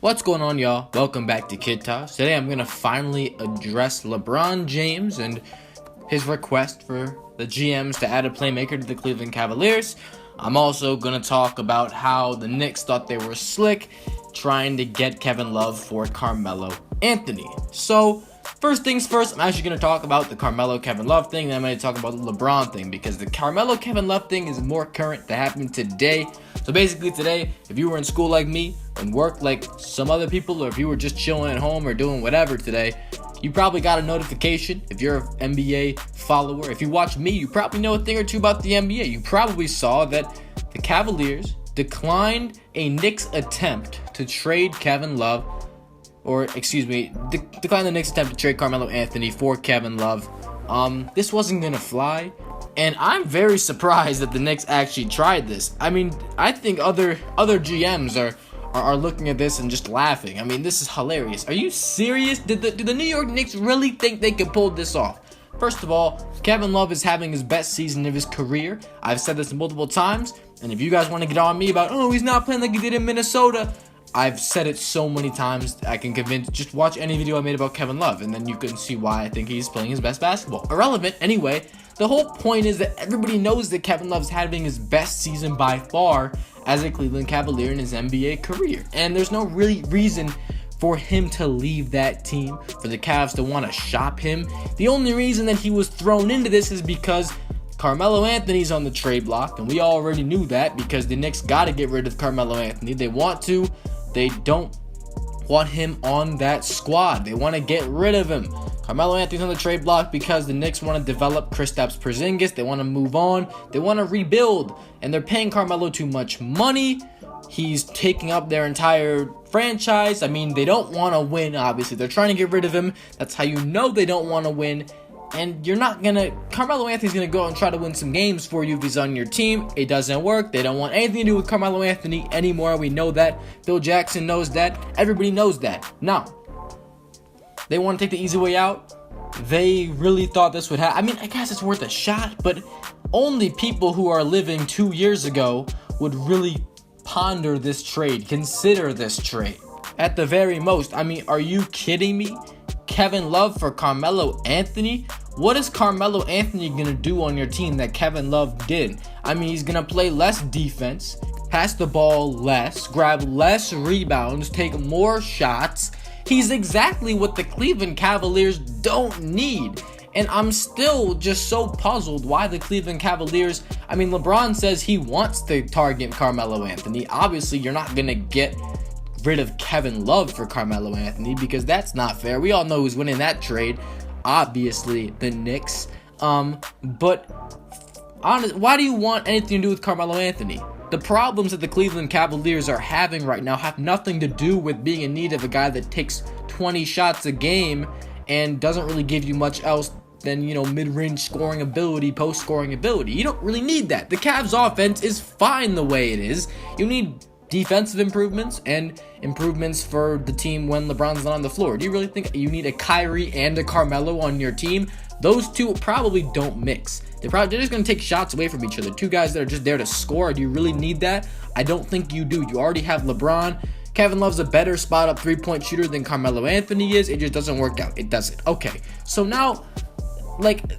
What's going on, y'all? Welcome back to Kid Talks. Today I'm going to finally address LeBron James and his request for the GMs to add a playmaker to the Cleveland Cavaliers. I'm also going to talk about how the Knicks thought they were slick trying to get Kevin Love for Carmelo Anthony. So, first things first, I'm actually going to talk about the Carmelo Kevin Love thing, and I'm going to talk about the LeBron thing, because the Carmelo Kevin Love thing is more current that happened today. So basically today, if you were in school like me and worked like some other people, or if you were just chilling at home or doing whatever today, you probably got a notification. If you're an NBA follower, if you watch me, you probably know a thing or two about the NBA. You probably saw that the Cavaliers declined a Knicks attempt to trade Kevin Love, declined the Knicks attempt to trade Carmelo Anthony for Kevin Love. This wasn't gonna fly. And I'm very surprised that the Knicks actually tried this. I mean, I think other GMs are looking at this and just laughing. I mean, this is hilarious. Are you serious? Do the New York Knicks really think they can pull this off? First of all, Kevin Love is having his best season of his career. I've said this multiple times. And if you guys want to get on me about, he's not playing like he did in Minnesota, I've said it so many times, I can convince. Just watch any video I made about Kevin Love, and then you can see why I think he's playing his best basketball. Irrelevant, anyway. The whole point is that everybody knows that Kevin Love's having his best season by far as a Cleveland Cavalier in his NBA career. And there's no really reason for him to leave that team, for the Cavs to want to shop him. The only reason that he was thrown into this is because Carmelo Anthony's on the trade block, and we already knew that because the Knicks got to get rid of Carmelo Anthony. They want to. They don't want him on that squad. They want to get rid of him. Carmelo Anthony's on the trade block because the Knicks want to develop Kristaps Porzingis. They want to move on. They want to rebuild. And they're paying Carmelo too much money. He's taking up their entire franchise. I mean, they don't want to win, obviously. They're trying to get rid of him. That's how you know they don't want to win. And Carmelo Anthony's going to go out and try to win some games for you if he's on your team. It doesn't work. They don't want anything to do with Carmelo Anthony anymore. We know that. Phil Jackson knows that. Everybody knows that. Now, they want to take the easy way out. They really thought this would happen. I mean, I guess it's worth a shot, but only people who are living 2 years ago would really ponder this trade, consider this trade. At the very most, I mean, are you kidding me? Kevin Love for Carmelo Anthony? What is Carmelo Anthony going to do on your team that Kevin Love did? I mean, he's going to play less defense, pass the ball less, grab less rebounds, take more shots. He's exactly what the Cleveland Cavaliers don't need. And I'm still just so puzzled why the Cleveland Cavaliers, I mean, LeBron says he wants to target Carmelo Anthony. Obviously, you're not going to get rid of Kevin Love for Carmelo Anthony because that's not fair. We all know who's winning that trade. Obviously, the Knicks. But why do you want anything to do with Carmelo Anthony? The problems that the Cleveland Cavaliers are having right now have nothing to do with being in need of a guy that takes 20 shots a game and doesn't really give you much else than, mid-range scoring ability, post-scoring ability. You don't really need that. The Cavs offense is fine the way it is. You need defensive improvements and improvements for the team when LeBron's not on the floor. Do you really think you need a Kyrie and a Carmelo on your team? Those two probably don't mix. They're just going to take shots away from each other. Two guys that are just there to score. Do you really need that? I don't think you do. You already have LeBron. Kevin Love's a better spot-up three-point shooter than Carmelo Anthony is. It just doesn't work out. It doesn't. Okay, so now,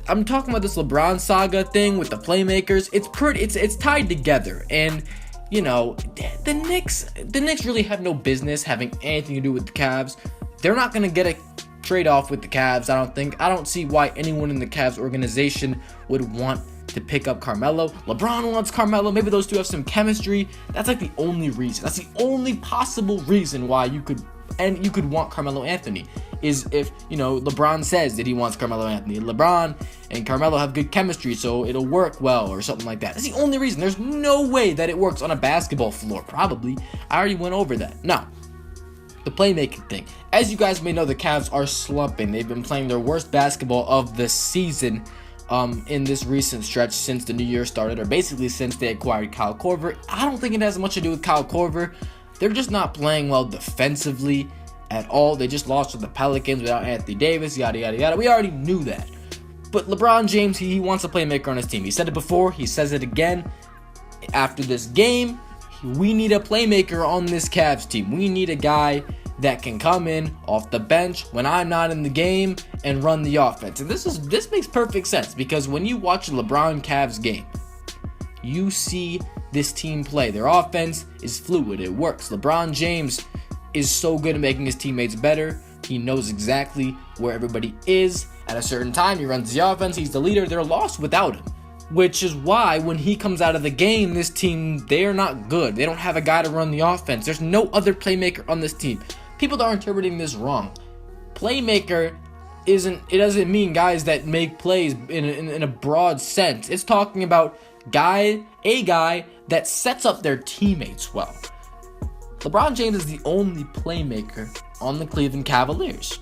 I'm talking about this LeBron saga thing with the playmakers. It's tied together, and the Knicks really have no business having anything to do with the Cavs. They're not going to get a trade-off with the Cavs, I don't think. I don't see why anyone in the Cavs organization would want to pick up Carmelo. LeBron wants Carmelo. Maybe those two have some chemistry. That's the only reason. That's the only possible reason why you could want Carmelo Anthony is if, LeBron says that he wants Carmelo Anthony. LeBron and Carmelo have good chemistry, so it'll work well or something like that. That's the only reason. There's no way that it works on a basketball floor, probably. I already went over that. Now, the playmaking thing. As you guys may know, the Cavs are slumping. They've been playing their worst basketball of the season in this recent stretch since the new year started, or basically since they acquired Kyle Korver. I don't think it has much to do with Kyle Korver. They're just not playing well defensively at all. They just lost to the Pelicans without Anthony Davis, yada, yada, yada. We already knew that. But LeBron James, he wants a playmaker on his team. He said it before. He says it again. After this game, we need a playmaker on this Cavs team. We need a guy that can come in off the bench when I'm not in the game and run the offense. And this makes perfect sense, because when you watch a LeBron Cavs game, you see this team play. Their offense is fluid. It works. LeBron James is so good at making his teammates better. He knows exactly where everybody is at a certain time. He runs the offense. He's the leader. They're lost without him, which is why when he comes out of the game, this team, they're not good. They don't have a guy to run the offense. There's no other playmaker on this team. People are interpreting this wrong. Playmaker doesn't mean guys that make plays in a broad sense. It's talking about a guy that sets up their teammates well. LeBron James is the only playmaker on the Cleveland Cavaliers.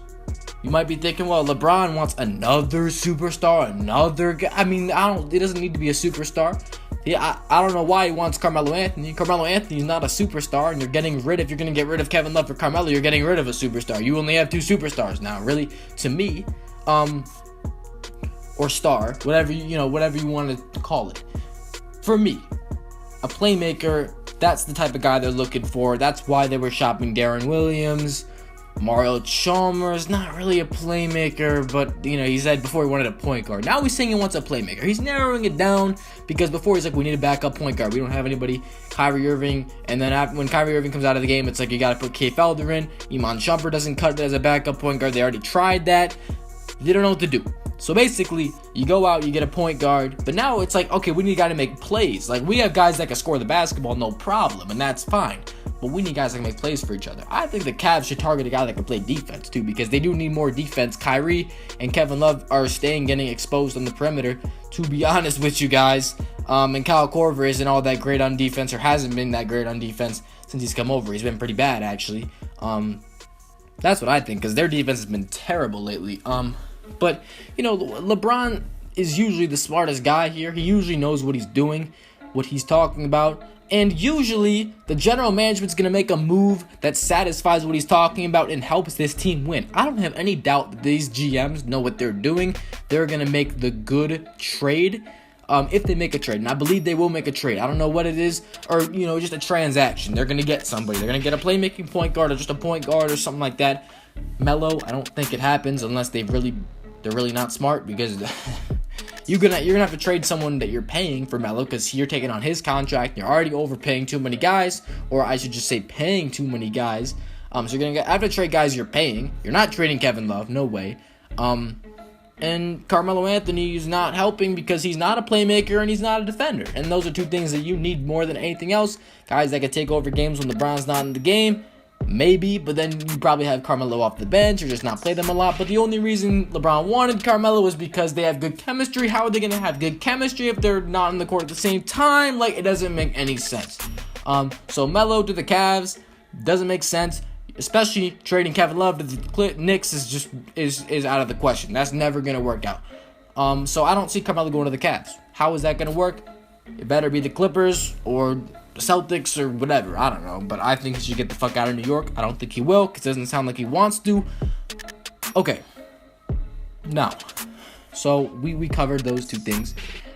You might be thinking, well, LeBron wants another superstar, another guy. I mean, it doesn't need to be a superstar. Yeah, I don't know why he wants Carmelo Anthony. Carmelo Anthony is not a superstar, and you're going to get rid of Kevin Love for Carmelo, you're getting rid of a superstar. You only have 2 superstars now, really, to me, or star, whatever you want to call it. For me, a playmaker, that's the type of guy they're looking for. That's why they were shopping Darren Williams. Mario Chalmers, not really a playmaker, but he said before he wanted a point guard. Now he's saying he wants a playmaker. He's narrowing it down, because before he's like, we need a backup point guard. We don't have anybody. Kyrie Irving, and then when Kyrie Irving comes out of the game, it's like you got to put K. Felder in. Iman Shumpert doesn't cut it as a backup point guard. They already tried that. They don't know what to do. So basically, you go out, you get a point guard, but now it's like, okay, we need a guy to make plays. Like, we have guys that can score the basketball, no problem, and that's fine. But we need guys that can make plays for each other. I think the Cavs should target a guy that can play defense too, because they do need more defense. Kyrie and Kevin Love are getting exposed on the perimeter, to be honest with you guys. And Kyle Korver isn't all that great on defense, or hasn't been that great on defense since he's come over. He's been pretty bad, actually. That's what I think, because their defense has been terrible lately. But LeBron is usually the smartest guy here. He usually knows what he's doing, what he's talking about. And usually, the general management's going to make a move that satisfies what he's talking about and helps this team win. I don't have any doubt that these GMs know what they're doing. They're going to make the good trade, if they make a trade. And I believe they will make a trade. I don't know what it is, or, just a transaction. They're going to get somebody. They're going to get a playmaking point guard, or just a point guard, or something like that. MELO, I don't think it happens unless they're really not smart, because you're gonna have to trade someone that you're paying for MELO, because you're taking on his contract and you're already overpaying too many guys, or I should just say paying too many guys. So you're gonna have to trade guys you're paying. You're not trading Kevin Love, no way. And Carmelo Anthony is not helping, because he's not a playmaker and he's not a defender. And those are 2 things that you need more than anything else. Guys that can take over games when LeBron's not in the game. Maybe, but then you probably have Carmelo off the bench or just not play them a lot. But the only reason LeBron wanted Carmelo was because they have good chemistry. How are they going to have good chemistry if they're not on the court at the same time? Like, it doesn't make any sense. So MELO to the Cavs doesn't make sense, especially trading Kevin Love to the Knicks is out of the question. That's never going to work out. So I don't see Carmelo going to the Cavs. How is that going to work? It better be the Clippers or Celtics or whatever, I don't know, but I think he should get the fuck out of New York. I don't think he will, because it doesn't sound like he wants to. Okay, now, so we covered those 2 things.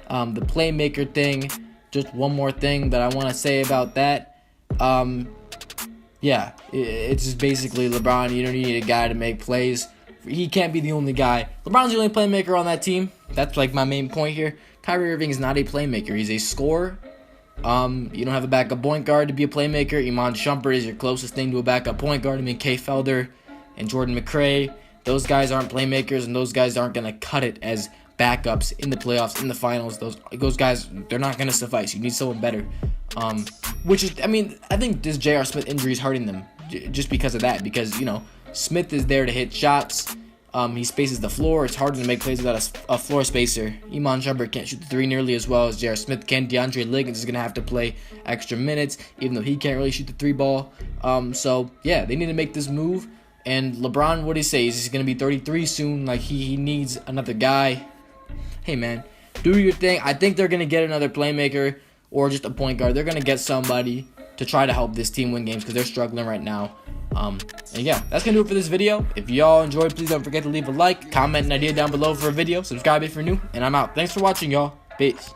The playmaker thing, just one more thing that I want to say about that. Yeah, it's just basically LeBron, you don't need a guy to make plays. He can't be the only guy. LeBron's the only playmaker on that team. That's like my main point here. Kyrie Irving is not a playmaker. He's a scorer. You don't have a backup point guard to be a playmaker. Iman Shumpert is your closest thing to a backup point guard. I mean, K. Felder and Jordan McRae, those guys aren't playmakers, and those guys aren't going to cut it as backups in the playoffs, in the finals. Those guys, they're not going to suffice. You need someone better. Which is, I think this J.R. Smith injury is hurting them just because of that. Because, Smith is there to hit shots. He spaces the floor. It's harder to make plays without a floor spacer. Iman Shumpert can't shoot the 3 nearly as well as J.R. Smith can. DeAndre Liggins is going to have to play extra minutes, even though he can't really shoot the 3 ball. So, yeah, they need to make this move. And LeBron, what do you say? He's going to be 33 soon. Like, he needs another guy. Hey, man, do your thing. I think they're going to get another playmaker or just a point guard. They're going to get somebody to try to help this team win games, because they're struggling right now. And yeah, that's gonna do it for this video. If y'all enjoyed, please don't forget to leave a like, comment an idea down below for a video, subscribe if you're new, and I'm out. Thanks for watching, y'all. Peace.